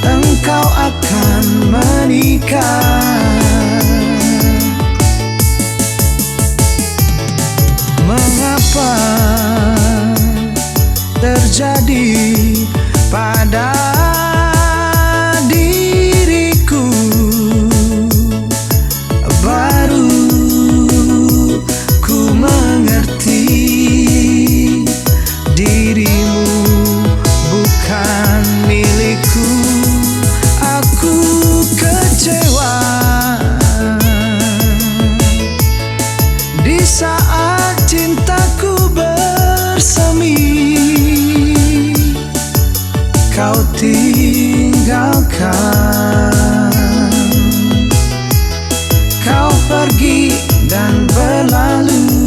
engkau akan menikah. Mengapa terjadi pada diriku? Baru ku mengerti dirimu bukan milikku. Aku kecewa di saat cintaku bersemi. Kau tinggalkan, kau pergi dan berlalu.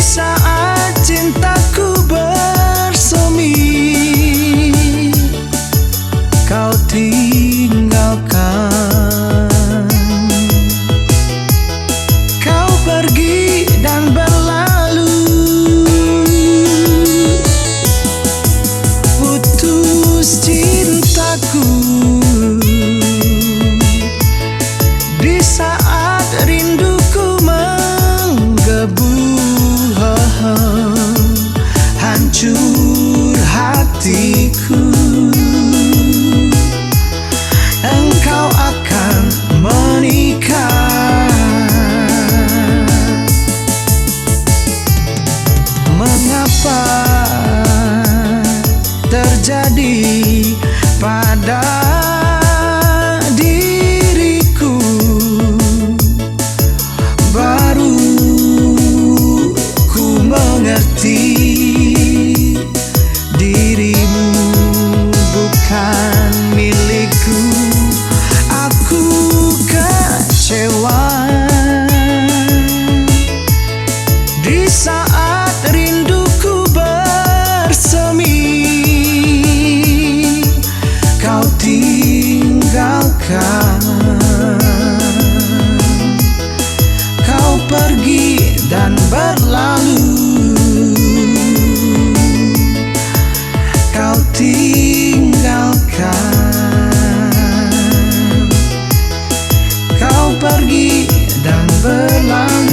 Saat cintaku bersemi, kau tinggalkan, kau pergi dan berlalu. Putus cintaku di saat rinduku menggebu. Hancur hatiku, engkau akan menikah. Mengapa terjadi pada diriku? Baru ku mengerti dirimu bukan milikku. Aku kecewa di saat rinduku bersemi. Kau tinggalkan, kau pergi dan berlalu. Kau tinggalkan, kau pergi dan berlalu.